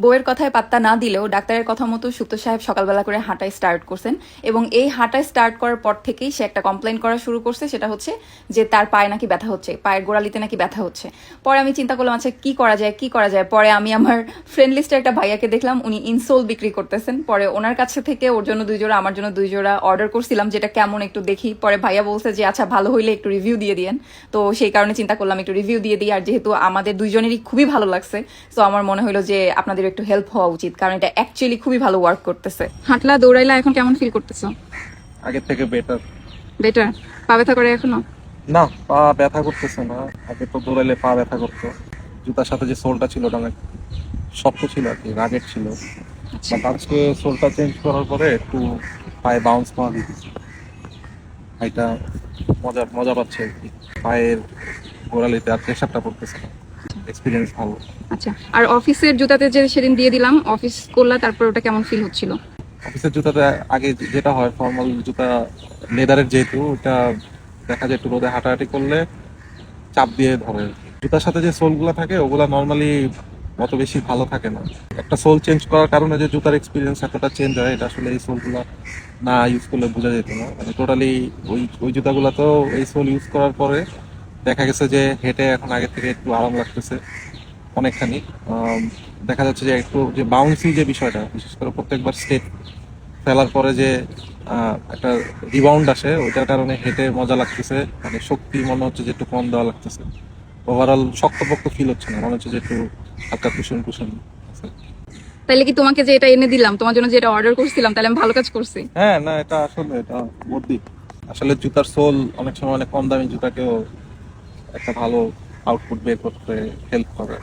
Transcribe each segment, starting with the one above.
বউয়ের কথায় পাত্তা না দিলেও ডাক্তারের কথা মতো সুপ্ত সাহেব সকালবেলা করে হাঁটাই স্টার্ট করছেন এবং এই হাঁটাই স্টার্ট করার পর থেকেই সে একটা কমপ্লেন করা শুরু করছে, সেটা হচ্ছে যে তার পায়ে নাকি ব্যথা হচ্ছে, পায়ের গোড়ালিতে নাকি ব্যথা হচ্ছে। পরে আমি চিন্তা করলাম আচ্ছা কি করা যায়। পরে আমি আমার ফ্রেন্ড লিস্টে একটা ভাইয়াকে দেখলাম, উনি ইনসোল বিক্রি করতেছেন। পরে ওনার কাছে থেকে ওর জন্য 2 জোড়া, আমার জন্য 2 জোড়া অর্ডার করছিলাম, যেটা কেমন একটু দেখি। পরে ভাইয়া বলছে যে আচ্ছা ভালো হইলে একটু রিভিউ দিয়ে দিয়েন। তো সেই কারণে চিন্তা করলাম একটু রিভিউ দিয়ে দিই, আর যেহেতু আমাদের 2 জনেরই খুবই ভালো লাগছে, তো আমার মনে হলো যে আপনাদের একটু হেল্প হওয়া উচিত, কারণ এটা অ্যাকচুয়ালি খুবই ভালো ওয়ার্ক করতেছে। হাঁটলা দৌড়াইলা এখন কেমন ফিল করতেছো? আগের থেকে বেটার। বেটার? পা ব্যথা করে এখনো? না, পা ব্যথা করতেছে না। আগে তো দৌড়াইলে পা ব্যথা করতো। জুতার সাথে যে সোলটা ছিল ওটা অনেক শক্ত ছিল আর কি, রাগের ছিল। বাট আজকে সোলটা চেঞ্জ করার পরে একটু পায়ে বাউন্স পাওয়া দিতেছে। এটা মজা মজা পাচ্ছে আর কি, পায়ের গোড়ালিতে আর প্রেশারটা পড়তেছে না। এক্সপিরিয়েন্স ভালো। আচ্ছা, আর অফিসের জুতাতে যে সেদিন দিয়ে দিলাম, অফিস করলা, তারপর ওটা কেমন ফিল হচ্ছিল? অফিসের জুতাতে আগে যেটা হয়, ফর্মাল জুতা লেদারের, যেহেতু ওটা দেখা যায় একটু রোদে হাঁটাহাঁটি করলে চাপ দিয়ে ধরে। জুতার সাথে যে সোলগুলো থাকে ওগুলা নর্মালি অত বেশি ভালো থাকে না। একটা সোল চেঞ্জ করার কারণে যে জুতার এক্সপিরিয়েন্স এতটা চেঞ্জ হয়, এটা আসলে এই সোলগুলো না ইউজ করলে বোঝা যেত না। মানে টোটালি ওই জুতাগুলো তো এই সোল ইউজ করার পরে দেখা গেছে যে হেঁটে এখন আগের থেকে একটু আরাম লাগতেছে অনেকখানি। দেখা যাচ্ছে যে একটু যে বাউন্সি যে বিষয়টা, বিশেষ করে প্রত্যেকবার স্টেপ ফেলার পরে যে একটা রিবাউন্ড আসে, ওইটার কারণে হেঁটে মজা লাগতেছে। মানে শক্তি মনে হচ্ছে যে একটু কম দেওয়া লাগতেছে। ওভারঅল শক্তপোক্ত ফিল হচ্ছে না, মনে হচ্ছে যে একটু হালকা কুশন কুশন আছে। তাইলে কি তোমাকে যে এটা এনে দিলাম, তোমার জন্য যেটা অর্ডার করছিলাম, তাহলে আমি ভালো কাজ করছি? হ্যাঁ, না এটা আসলে এটা বুদ্ধি। আসলে জুতার সোল অনেক সময় অনেক কম দামি জুতাকেও একটা ভালো আউটপুট বের করতে হেল্প করে।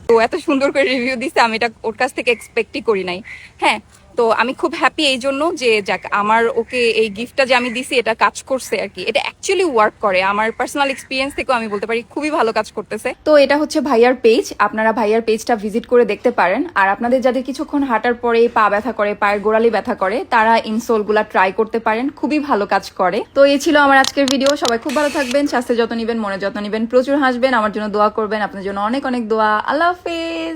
তো এত সুন্দর করে রিভিউ দিছে, আমি এটা ওর কাছ থেকে এক্সপেক্টই করি নাই। হ্যাঁ, তো আমি খুব হ্যাপি এই জন্য যে যাক, আমার ওকে এই গিফটটা যে আমি দিছি এটা কাজ করছে আর কি, এটা অ্যাকচুয়ালি ওয়ার্ক করে। আমার পার্সোনাল এক্সপিরিয়েন্স থেকেও আমি বলতে পারি খুবই ভালো কাজ করতেছে। তো এটা হচ্ছে ভাইয়ার পেজ, আপনারা ভাইয়ার পেজটা ভিজিট করে দেখতে পারেন। আর আপনাদের যাদের কিছুক্ষণ হাঁটার পরে পা ব্যথা করে, পায়ের গোড়ালি ব্যথা করে, তারা ইনসোলগুলা ট্রাই করতে পারেন, খুবই ভালো কাজ করে। তো এই ছিল আমার আজকের ভিডিও। সবাই খুব ভালো থাকবেন, স্বাস্থ্যের যত্ন নিবেন, মনের যত্ন নিবেন, প্রচুর হাসবেন, আমার জন্য দোয়া করবেন, আপনাদের জন্য অনেক অনেক দোয়া। আল্লাহ হাফেজ।